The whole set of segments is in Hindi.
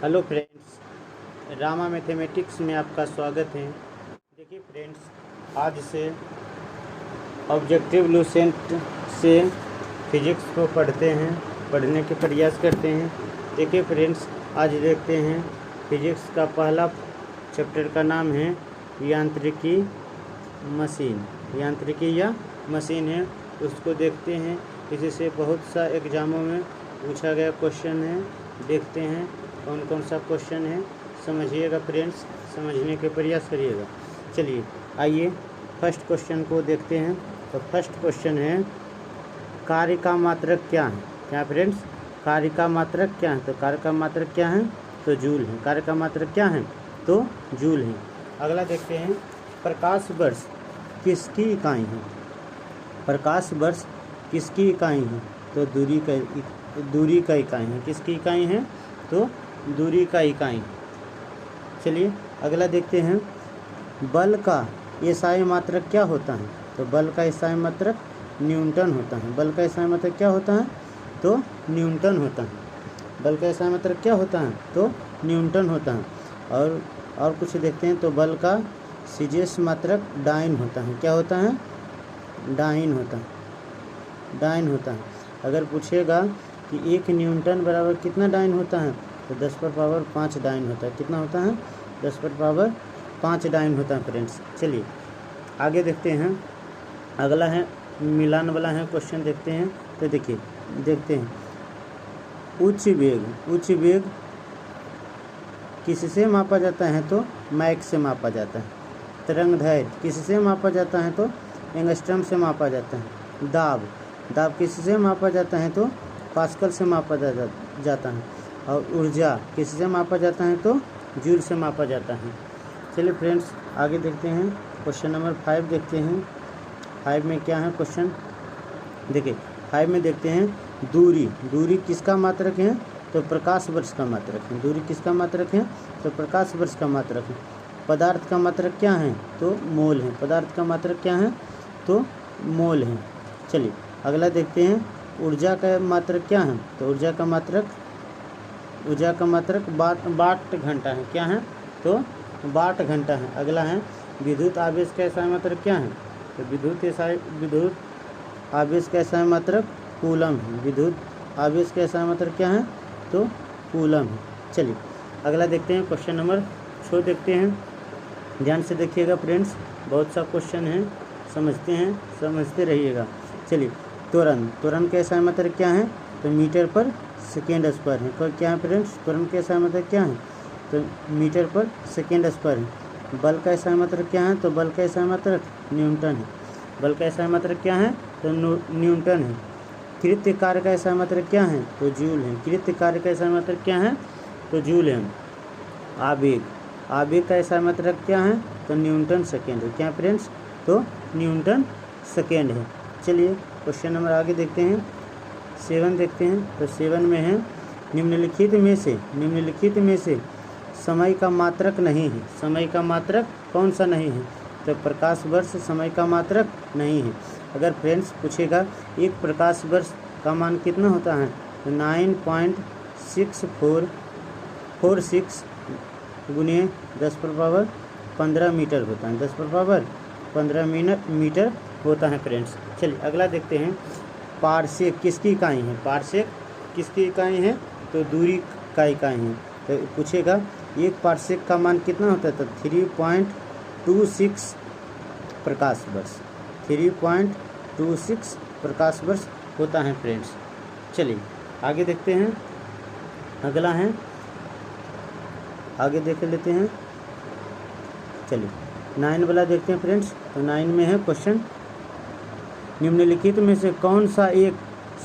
हेलो फ्रेंड्स, रामा मैथमेटिक्स में आपका स्वागत है। देखिए फ्रेंड्स, आज से ऑब्जेक्टिव लूसेंट से फिजिक्स को पढ़ने के प्रयास करते हैं। देखिए फ्रेंड्स, आज देखते हैं फिजिक्स का पहला चैप्टर का नाम है यांत्रिकी या मशीन है। उसको देखते हैं। इसी से बहुत सा एग्ज़ामों में पूछा गया क्वेश्चन है। देखते हैं कौन कौन सा क्वेश्चन है, समझिएगा फ्रेंड्स, समझने के प्रयास करिएगा। चलिए आइए फर्स्ट क्वेश्चन को देखते हैं। तो फर्स्ट क्वेश्चन है, कार्य का मात्रक क्या है? क्या फ्रेंड्स, कार्य का मात्रक क्या है? तो कार्य का मात्रक क्या है? तो जूल है। कार्य का मात्रक क्या है? तो जूल है। अगला देखते हैं, प्रकाश वर्ष किसकी इकाई है? प्रकाश वर्ष किसकी इकाई है? तो दूरी का इकाई है। किसकी इकाई है? तो दूरी का इकाई। चलिए अगला देखते हैं, बल का एसआई मात्रक क्या होता है? तो बल का एसआई मात्रक न्यूटन होता है। बल का एसआई मात्रक क्या होता है? तो न्यूटन होता है। बल का एसआई मात्रक क्या होता है? तो न्यूटन होता है। और कुछ देखते हैं, तो बल का सीजीएस मात्रक डाइन होता है। क्या होता है? डाइन होता है। अगर पूछेगा कि 1 न्यूटन बराबर कितना डाइन होता है, तो 10⁵ डाइन होता है। कितना होता है? 10⁵ डाइन होता है फ्रेंड्स। चलिए आगे देखते हैं। अगला है मिलान वाला है क्वेश्चन, देखते हैं। तो देखते हैं, उच्च वेग किससे मापा जाता है? तो मैक से मापा जाता है। तरंग दैर्घ्य किससे मापा जाता है? तो एंगस्ट्रम से मापा जाता है। दाब किससे मापा जाता है? तो पास्कल से मापा जाता है। और ऊर्जा किससे मापा जाता है? तो जूल से मापा जाता है। चलिए फ्रेंड्स आगे देखते हैं, क्वेश्चन नंबर 5 देखते हैं। 5 में क्या है क्वेश्चन? देखिए 5 में देखते हैं, दूरी किसका मात्रक है? तो प्रकाश वर्ष का मात्रक है। दूरी किसका मात्रक है? तो प्रकाश वर्ष का मात्रक है। पदार्थ का मात्रक क्या है? तो मोल है। पदार्थ का मात्रक क्या है? तो मोल है। चलिए अगला देखते हैं, ऊर्जा का मात्रक क्या है? तो ऊर्जा का मात्रक वाट घंटा है। क्या है? तो वाट घंटा है। अगला है, विद्युत आवेश का एसआई मात्रक क्या है? तो विद्युत आवेश का एसआई मात्रक कूलम है। विद्युत आवेश का एसआई मात्रक क्या है? तो कूलम है। चलिए अगला देखते हैं, क्वेश्चन नंबर 6 देखते हैं। ध्यान से देखिएगा फ्रेंड्स, बहुत सा क्वेश्चन है, समझते रहिएगा। चलिए त्वरण का एसआई मात्रक क्या है? तो मीटर पर सेकेंड स्क्वायर है। क्या है फ्रेंड्स? त्वरण का एसआई मात्रक क्या है? तो मीटर पर सेकेंड स्क्वायर है। बल का एसआई मात्रक क्या है? तो बल का एसआई मात्रक न्यूटन है। बल का एसआई मात्रक क्या है? तो न्यूटन है। कृत्य कार्य का एसआई मात्रक क्या है? तो जूल है। कृत्य कार्य का एसआई मात्रक क्या है? तो जूल है। आवेग का एसआई मात्रक क्या है? तो न्यूटन सेकेंड है। क्या फ्रेंड्स? तो न्यूटन सेकेंड है। चलिए क्वेश्चन नंबर आगे देखते हैं, 7 देखते हैं। तो 7 में है, निम्नलिखित में से समय का मात्रक नहीं है। समय का मात्रक कौन सा नहीं है? तो प्रकाश वर्ष समय का मात्रक नहीं है। अगर फ्रेंड्स पूछेगा एक प्रकाश वर्ष का मान कितना होता है? तो 9.6446 गुने 10⁻15 मीटर होता है। 10⁻15 मीटर होता है फ्रेंड्स। चलिए अगला देखते हैं, पारसेक किसकी इकाई है? पारसेक किसकी इकाई है? तो दूरी का इकाई है। तो पूछेगा एक पारसेक का मान कितना होता है? तो 3.26 प्रकाश वर्ष। 3.26 प्रकाश वर्ष होता है फ्रेंड्स। चलिए आगे देखते हैं। अगला है, आगे देख लेते हैं। चलिए 9 वाला देखते हैं फ्रेंड्स। तो 9 में है क्वेश्चन, निम्नलिखित में से कौन सा एक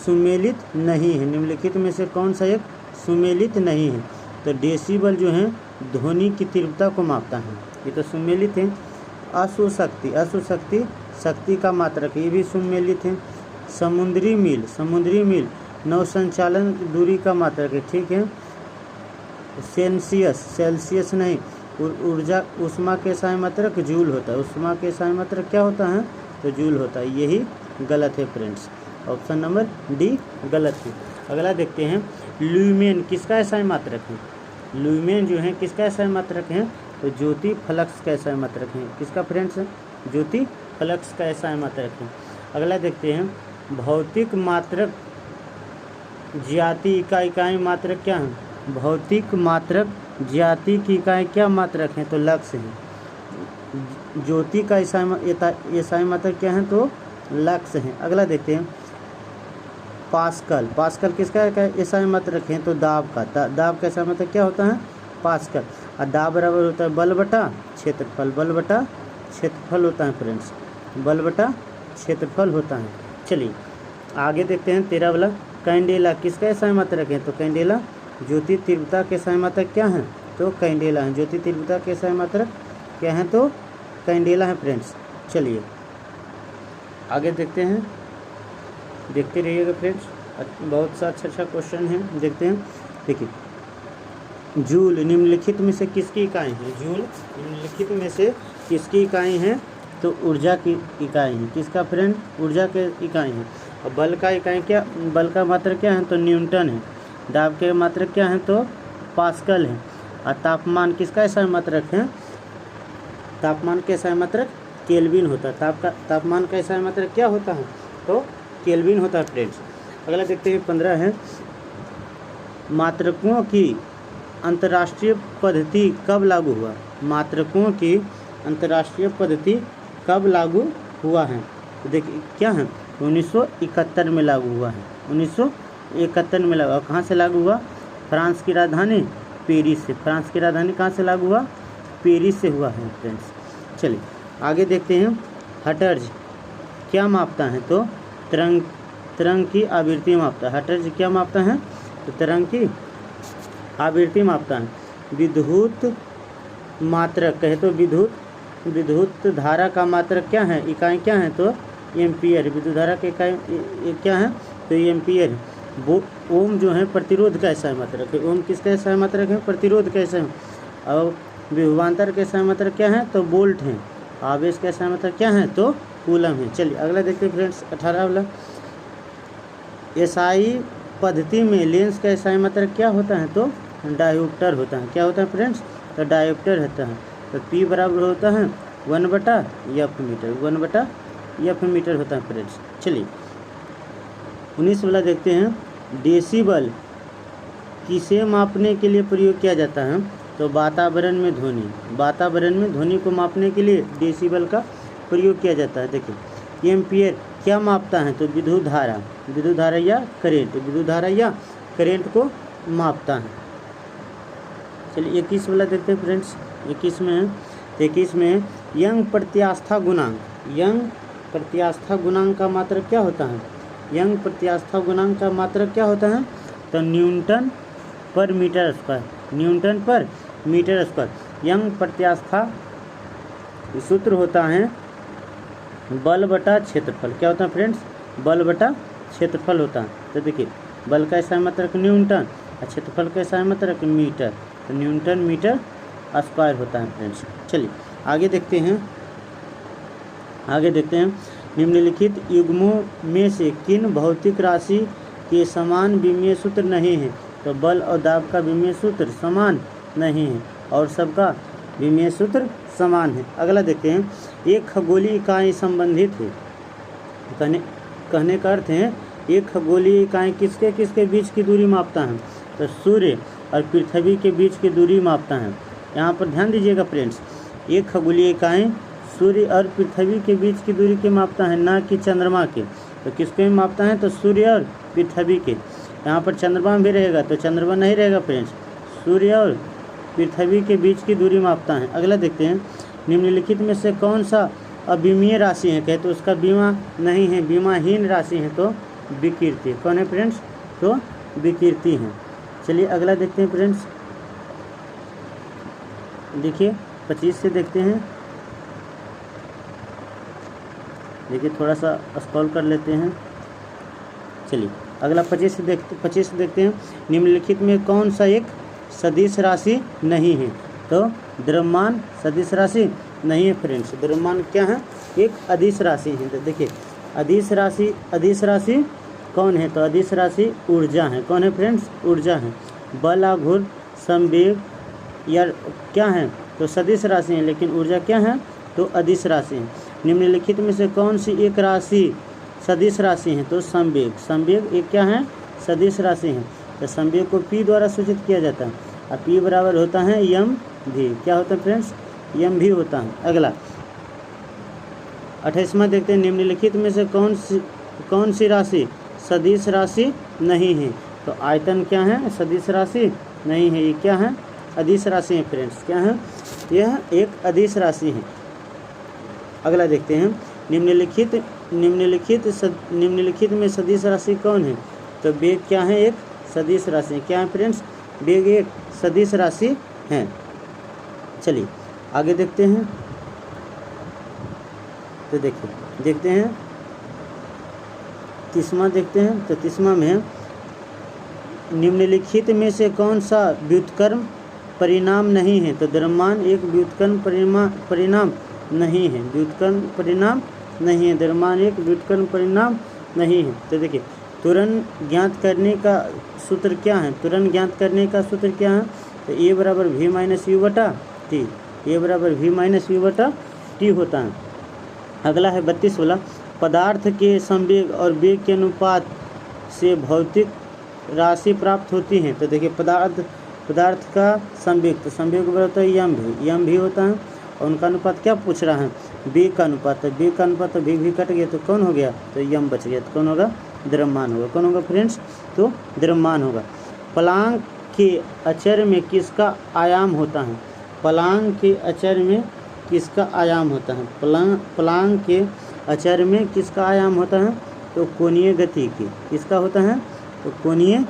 सुमेलित नहीं है? निम्नलिखित में से कौन सा एक सुमेलित नहीं है? तो डेसिबल जो है ध्वनि की तीव्रता को मापता है, ये तो सुमेलित है। अशुशक्ति शक्ति का मात्रक, ये भी सुमेलित है। समुद्री मील नौ संचालन दूरी का मात्रक है। ठीक है। सेल्सियस नहीं, ऊर्जा ऊष्मा के एसआई मात्रक जूल होता है। ऊष्मा के एसआई मात्रक क्या होता है? तो जूल होता है। यही गलत है फ्रेंड्स, ऑप्शन नंबर डी गलत है। अगला देखते हैं, ल्यूमेन किसका एसआई मात्रक है? ल्यूमेन जो है किसका एसआई मात्रक है? तो ज्योति फ्लक्स का एसआई मात्रक है। किसका फ्रेंड्स? ज्योति फ्लक्स का एसआई मात्रक है। अगला देखते हैं, भौतिक मात्रक ज्याति इकाई मात्रक क्या है? भौतिक मात्रक ज्याति की इकाई क्या मात्रक है? तो लक्स है। ज्योति का एसआई मात्रक क्या है? तो लक्स है। अगला देखते हैं, पास्कल। पास्कल किसका एसआई मात्रक है? तो दाब का। दाब का एसआई मात्रक क्या होता है? पास्कल। और दाब बराबर होता है बल बटा क्षेत्रफल। बल बटा क्षेत्रफल होता है फ्रेंड्स, बल बटा क्षेत्रफल होता है। चलिए आगे देखते हैं 13 वाला, कैंडेला किसका एसआई मात्रक है? तो कैंडेला ज्योति तीव्रता के एसआई मात्रक क्या है? तो कैंडेला है। ज्योति तीव्रता के एसआई मात्रक क्या है? तो कैंडेला है फ्रेंड्स। चलिए आगे देखते हैं, देखते रहिएगा फ्रेंड्स, बहुत सा अच्छा क्वेश्चन है, देखते हैं। देखिए, जूल निम्नलिखित में से किसकी इकाई है? जूल निम्नलिखित में से किसकी इकाई है? तो ऊर्जा की इकाई है। किसका फ्रेंड? ऊर्जा के इकाई है। और बल का इकाई क्या? बल का मात्रक क्या है? तो न्यूटन है। दाब के मात्रक क्या है? तो पास्कल है। और तापमान किसका एसआई मात्रक है? तापमान का एसआई मात्रक केल्विन होता है। तापमान का एसआई मात्रक क्या होता है? तो केल्विन होता है फ्रेंड्स। अगला देखते हैं 15 है, मात्रकों की अंतर्राष्ट्रीय पद्धति कब लागू हुआ? मात्रकों की अंतर्राष्ट्रीय पद्धति कब लागू हुआ है? तो देखिए क्या है? 1971 में लागू हुआ है। 1971 में लागू। कहाँ से लागू हुआ? फ्रांस की राजधानी पेरिस से। फ्रांस की राजधानी कहाँ से लागू हुआ? पेरिस से हुआ है फ्रेंड्स। चलिए आगे देखते हैं, हटर्ज क्या मापता है? तो तरंग की आवृत्ति मापता है। हटर्ज क्या मापता है? तो तरंग की आवृत्ति मापता है। विद्युत मात्रक कहे तो विद्युत धारा का मात्रक क्या है? इकाई क्या है? तो एम्पियर। विद्युत धारा की इकाई क्या है? तो एम्पियर। वो ओम जो है प्रतिरोध का एसआई मात्रक है। ओम किसका एसआई मात्रक है? प्रतिरोध का एसआई। और विभवांतर के एसआई मात्रक क्या है? तो वोल्ट है। आवेश का एसआई मात्रक क्या है? तो कूलम है। चलिए अगला देखते हैं फ्रेंड्स 18 वाला, एसआई पद्धति में लेंस का एसआई मात्रक क्या होता है? तो डायोप्टर होता है। क्या होता है फ्रेंड्स? तो डायोप्टर होता है। तो P बराबर होता है 1/f मीटर। 1/f मीटर होता है फ्रेंड्स। चलिए 19 वाला देखते हैं, डेसिबल किसे मापने के लिए प्रयोग किया जाता है? तो वातावरण में ध्वनि को मापने के लिए डेसिबल का प्रयोग किया जाता है। देखिए एम्पियर क्या मापता है? तो विद्युत धारा या करेंट को मापता है। चलिए 21 वाला देखते हैं फ्रेंड्स। 21 में यंग प्रत्यास्था गुणांक का मात्रक क्या होता है? यंग प्रत्यास्था गुणांक का मात्रक क्या होता है? तो न्यूटन पर मीटर स्क्वायर। यंग प्रत्यास्था सूत्र होता है बल बटा क्षेत्रफल। क्या होता है फ्रेंड्स? बल बटा क्षेत्रफल होता है। तो देखिए बल का एसआई मात्रक न्यूटन और क्षेत्रफल का एसआई मात्रक मीटर। तो न्यूटन मीटर स्क्वायर होता है फ्रेंड्स। चलिए आगे देखते हैं, निम्नलिखित युग्मों में से किन भौतिक राशि के समान विमीय सूत्र नहीं है? तो बल और दाब का विमीय सूत्र समान नहीं है और सबका विमीय सूत्र समान है। अगला देखते हैं, एक खगोलीय इकाई संबंधित है। कहने का अर्थ है एक खगोलीय इकाई किसके बीच की दूरी मापता है? तो सूर्य और पृथ्वी के बीच की दूरी मापता है। यहाँ पर ध्यान दीजिएगा फ्रेंड्स, एक खगोलीय इकाई सूर्य और पृथ्वी के बीच की दूरी के मापता है, ना कि चंद्रमा के। तो किसके मापता है? तो सूर्य और पृथ्वी के। यहाँ पर चंद्रमा भी रहेगा तो चंद्रमा नहीं रहेगा फ्रेंड्स, सूर्य और पृथ्वी के बीच की दूरी मापता है। अगला देखते हैं, निम्नलिखित में से कौन सा अविमीय राशि है? कहे तो उसका बीमा नहीं है, बीमाहीन राशि है। तो विकृति। कौन है फ्रेंड्स? तो विकृति है। चलिए अगला देखते हैं फ्रेंड्स, देखिए 25 से देखते हैं। देखिए थोड़ा सा स्क्रॉल कर लेते हैं। चलिए अगला 25 से देखते हैं, निम्नलिखित में कौन सा एक सदिश राशि नहीं है? तो द्रव्यमान सदिश राशि नहीं है फ्रेंड्स। द्रव्यमान क्या है? एक अदिश राशि है। तो देखिए अदिश राशि कौन है? तो अदिश राशि ऊर्जा है। कौन है फ्रेंड्स? ऊर्जा है। बल और घूर्ण संवेग या क्या है तो सदिश राशि है, लेकिन ऊर्जा क्या है तो अदिश राशि है। निम्नलिखित में से कौन सी एक राशि सदिश राशि है तो संवेग। संवेग एक क्या है सदिश राशि है। तो संवेग को P द्वारा सूचित किया जाता है और P बराबर होता है यम भी। क्या होता है फ्रेंड्स यम भी होता है। अगला 28वां देखते हैं, निम्नलिखित में से कौन सी राशि सदिश राशि नहीं है। तो आयतन क्या है सदिश राशि नहीं है, ये क्या है अदिश राशि है फ्रेंड्स। क्या है यह एक अदिश राशि है। अगला देखते हैं, निम्नलिखित में सदिश राशि कौन है। तो वेग क्या है एक सदिश राशि। क्या है फ्रेंड्स वेग एक सदिश राशि है। चलिए आगे देखते हैं। तो देखते हैं 30वां देखते हैं। तो 30वां में निम्नलिखित में से कौन सा व्युत्क्रम परिणाम नहीं है। तो द्रव्यमान एक व्युत्क्रम परिणाम नहीं है। व्युत्क्रम परिणाम नहीं है, द्रव्यमान एक व्युत्क्रम परिणाम नहीं है। तो देखिए त्वरण ज्ञात करने का सूत्र क्या है। त्वरण ज्ञात करने का सूत्र क्या है तो A बराबर V माइनस यू बटा टी। A बराबर V माइनस यू बटा टी होता है। अगला है 32 वाला, पदार्थ के संवेग और वेग के अनुपात से भौतिक राशि प्राप्त होती है। तो देखिए पदार्थ का संवेग, तो संवेग बराबर होता है यम भी होता है। और उनका अनुपात क्या पूछ रहा है वेग का अनुपात। तो वेग का अनुपात तो वेग भी कट गया तो कौन हो गया तो यम बच गया। तो कौन होगा द्रव्यमान होगा। कौन होगा फ्रेंड्स तो द्रव्यमान होगा। प्लांक के अचर में किसका आयाम होता है। प्लांक के अचर में किसका आयाम होता है। प्लांक के अचर में किसका आयाम होता है तो कोणीय गति की। किसका होता है तो कोणीय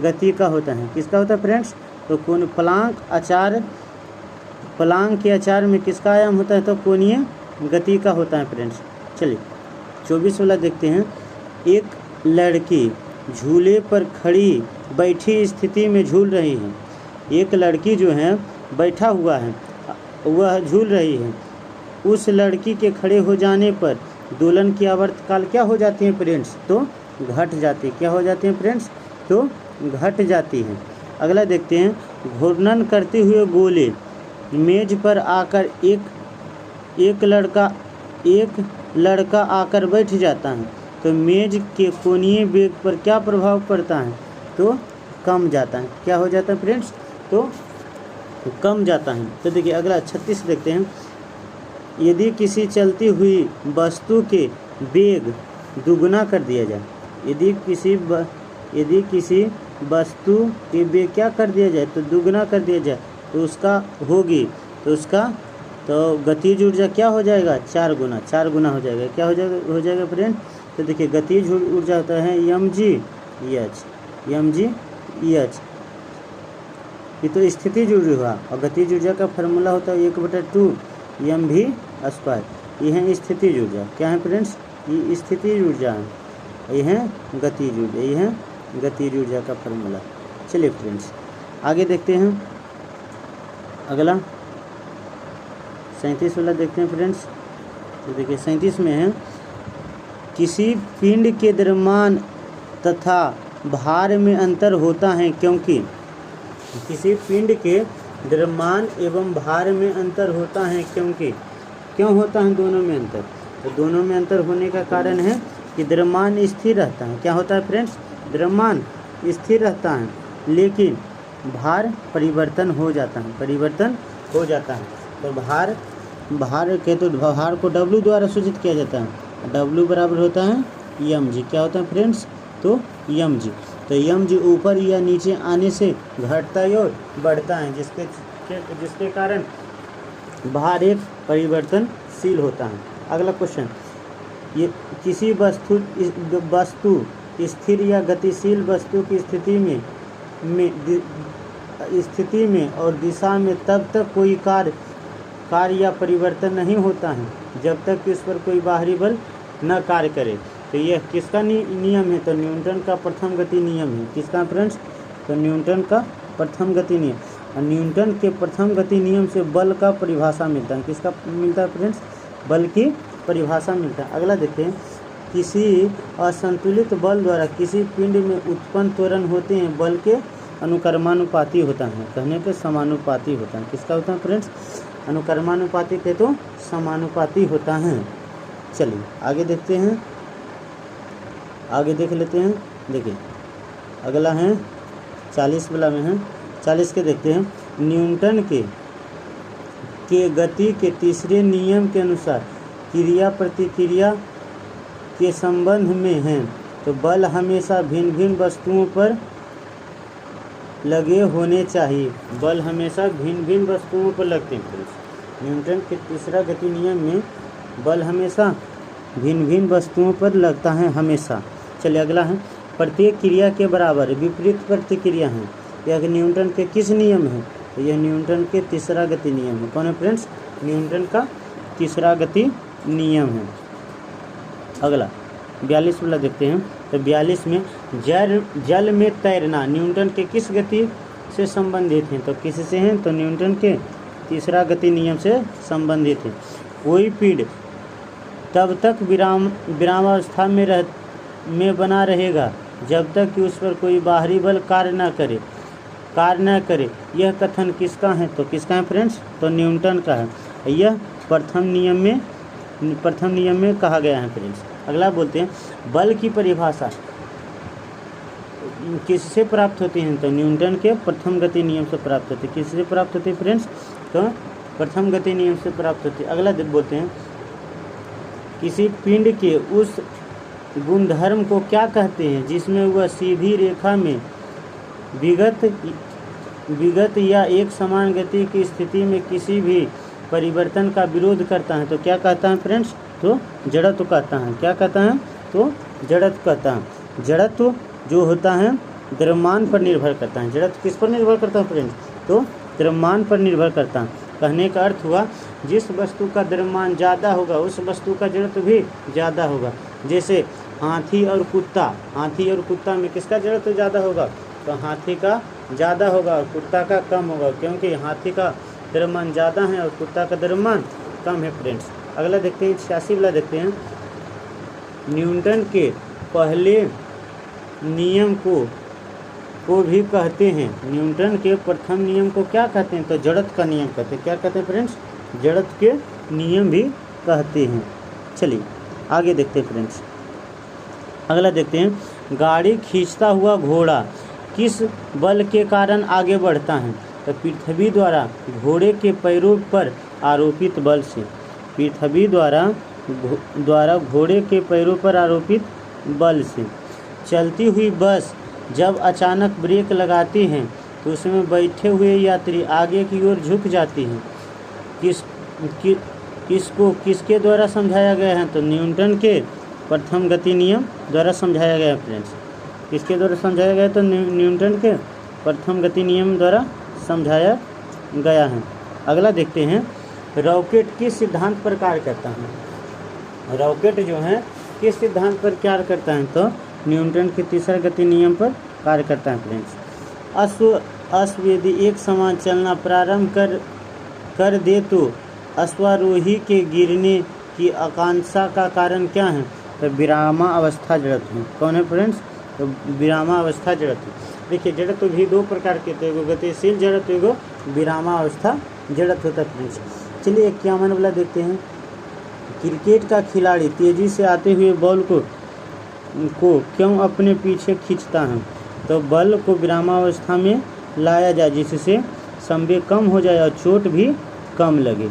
गति का होता है। किसका होता है फ्रेंड्स तो प्लांक के आचार में किसका आयाम होता है तो कोणीय गति का होता है फ्रेंड्स। चलिए 24 वाला देखते हैं, एक लड़की झूले पर खड़ी बैठी स्थिति में झूल रही है। एक लड़की जो है बैठा हुआ है वह झूल रही है। उस लड़की के खड़े हो जाने पर दोलन की आवर्तकाल क्या हो जाती है फ्रेंड्स तो घट जाती है। क्या हो जाती है फ्रेंड्स तो घट जाती है। अगला देखते हैं, घूर्णन करते हुए गोले मेज पर आकर एक लड़का आकर बैठ जाता है। तो मेज के कोणीय वेग पर क्या प्रभाव पड़ता है तो कम जाता है। क्या हो जाता है फ्रेंड्स तो कम जाता है। तो देखिए अगला 36 देखते हैं, यदि किसी चलती हुई वस्तु के वेग दुगुना कर दिया जाए। यदि किसी वस्तु के वेग क्या कर दिया जाए तो दुगुना कर दिया जाए तो उसका गतिज ऊर्जा क्या हो जाएगा 4 गुना हो जाएगा। क्या हो जाएगा फ्रेंड तो देखिए गतिज ऊर्जा होता है mg EH। ये तो स्थितिज ऊर्जा हुआ और गतिज ऊर्जा का फार्मूला होता है 1/2 mv²। ये है स्थितिज ऊर्जा। क्या है फ्रेंड्स ये स्थितिज ऊर्जा है, ये है गतिज ऊर्जा। ये है गतिज ऊर्जा का फार्मूला। चलिए फ्रेंड्स आगे देखते हैं। अगला 37 वाला देखते हैं फ्रेंड्स। तो देखिए 37 में है, किसी पिंड के द्रव्यमान तथा भार में अंतर होता है क्योंकि किसी पिंड के द्रव्यमान एवं भार में अंतर होता है क्योंकि क्यों होता है दोनों में अंतर। तो दोनों में अंतर होने का कारण है कि द्रव्यमान स्थिर रहता है। क्या होता है फ्रेंड्स द्रव्यमान स्थिर रहता है लेकिन भार परिवर्तन हो जाता है। तो भार को W द्वारा सूचित किया जाता है। W बराबर होता है mg। क्या होता है फ्रेंड्स तो mg। तो mg ऊपर या नीचे आने से घटता है और बढ़ता है, जिसके कारण भार एक परिवर्तनशील होता है। अगला क्वेश्चन, ये किसी वस्तु स्थिर या गतिशील वस्तु की स्थिति में और दिशा में तब तक कोई कार्य या परिवर्तन नहीं होता है जब तक कि उस पर कोई बाहरी बल न कार्य करे। तो यह किसका नियम है तो न्यूटन का प्रथम गति नियम है। किसका फ्रेंड्स तो न्यूटन का प्रथम गति नियम। और न्यूटन के प्रथम गति नियम से बल का परिभाषा मिलता है। किसका मिलता है फ्रेंड्स बल की परिभाषा मिलता है। अगला देखते हैं, किसी असंतुलित बल द्वारा किसी पिंड में उत्पन्न त्वरण होते हैं बल के अनुक्रमानुपाती होता है, कहने पे समानुपाती होता है। किसका होता है फ्रेंड्स? अनुक्रमानुपाती के तो समानुपाती होता है। चलिए आगे देखते हैं, आगे देख लेते हैं। देखिए अगला है 40 वाला में है, 40 के देखते हैं। न्यूटन के गति के तीसरे नियम के अनुसार क्रिया प्रतिक्रिया के संबंध में हैं, तो बल हमेशा भिन्न भिन्न वस्तुओं पर लगे होने चाहिए। बल हमेशा भिन्न भिन्न वस्तुओं पर लगते हैं। न्यूटन के तीसरा गति नियम में बल हमेशा भिन्न भिन्न वस्तुओं पर लगता है हमेशा। चलिए अगला है, प्रत्येक क्रिया के बराबर विपरीत प्रतिक्रिया है। यह न्यूटन के किस नियम है? तो यह न्यूटन के तीसरा गति नियम है। कौन है फ्रेंड्स? न्यूटन का तीसरा गति नियम है। अगला 42 वाला देखते हैं। तो 42 में जल में तैरना न्यूटन के किस गति से संबंधित है? तो किससे हैं? तो न्यूटन के तीसरा गति नियम से संबंधित है। कोई पिंड तब तक विरामावस्था में बना रहेगा जब तक कि उस पर कोई बाहरी बल कार्य न करे। यह कथन किसका है? तो किसका है फ्रेंड्स? तो न्यूटन का है। यह प्रथम नियम में कहा गया है फ्रेंड्स। अगला बोलते हैं, बल की परिभाषा किससे प्राप्त होती है? तो न्यूटन के प्रथम गति नियम से प्राप्त होती है। किससे प्राप्त होती है फ्रेंड्स? तो प्रथम गति नियम से प्राप्त होती है। अगला बोलते हैं, किसी पिंड के उस गुणधर्म को क्या कहते हैं जिसमें वह सीधी रेखा में विगत या एक समान गति की स्थिति में किसी भी परिवर्तन का विरोध करता है? तो क्या कहता है फ्रेंड्स? तो जड़त्व कहता है। क्या कहता है? तो जड़त्व कहता है। जड़त्व जो होता है द्रव्यमान पर निर्भर करता है। जड़त्व किस पर निर्भर करता है फ्रेंड्स? तो द्रव्यमान पर निर्भर करता है। कहने का अर्थ हुआ, जिस वस्तु का द्रव्यमान ज़्यादा होगा उस वस्तु का जड़त्व भी ज़्यादा होगा। जैसे हाथी और कुत्ता में किसका जड़त्व ज़्यादा होगा? तो हाथी का ज़्यादा होगा और कुत्ता का कम होगा, क्योंकि हाथी का द्रव्यमान ज़्यादा है और कुत्ता का द्रव्यमान कम है फ्रेंड्स। अगला देखते हैं 86 वाला देखते हैं। न्यूटन के पहले नियम को भी कहते हैं। न्यूटन के प्रथम नियम को क्या कहते हैं? तो जड़त्व का नियम कहते हैं। क्या कहते हैं फ्रेंड्स? जड़त्व के नियम भी कहते हैं। चलिए आगे देखते हैं फ्रेंड्स। अगला देखते हैं, गाड़ी खींचता हुआ घोड़ा किस बल के कारण आगे बढ़ता है? तो पृथ्वी द्वारा घोड़े के पैरों पर आरोपित बल से। पृथ्वी द्वारा घोड़े के पैरों पर आरोपित बल से। चलती हुई बस जब अचानक ब्रेक लगाती हैं तो उसमें बैठे हुए यात्री आगे की ओर झुक जाती हैं। किसके द्वारा समझाया गया है? तो न्यूटन के प्रथम गति नियम द्वारा समझाया गया है फ्रेंड्स। किसके द्वारा समझाया गया? तो न्यूटन के प्रथम गति नियम द्वारा समझाया गया है। अगला देखते हैं, रॉकेट किस सिद्धांत पर कार्य करता है? रॉकेट जो है किस सिद्धांत पर कार्य करता है? तो न्यूटन के तीसरा गति नियम पर कार्य करता है फ्रेंड्स। अश्व यदि एक समान चलना प्रारंभ कर दे तो अश्वारोही के गिरने की आकांक्षा का कारण क्या है? तो विरामावस्था जड़त्व है। कौन है फ्रेंड्स? तो विरामावस्था जड़त्व। देखिए जड़त्व भी दो प्रकार के थे, एगो गतिशील जड़त्व, एगो विरामावस्था जड़त्व होता है फ्रेंड्स। चलिए 51 वाला देखते हैं। क्रिकेट का खिलाड़ी तेजी से आते हुए बॉल को क्यों अपने पीछे खींचता है? तो बल को विरामावस्था में लाया जाए जिससे संवेग कम हो जाए और चोट भी कम लगे।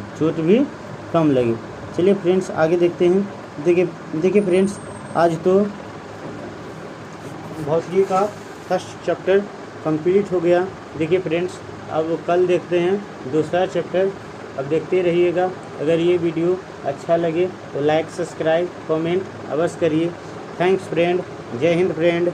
चलिए फ्रेंड्स आगे देखते हैं। देखिए फ्रेंड्स, आज तो भौतिकी का फर्स्ट चैप्टर कंप्लीट हो गया। देखिए फ्रेंड्स, अब कल देखते हैं दूसरा चैप्टर। अब देखते रहिएगा। अगर ये वीडियो अच्छा लगे तो लाइक, सब्सक्राइब, कमेंट अवश्य करिए। Thanks friend. जय हिंद फ्रेंड।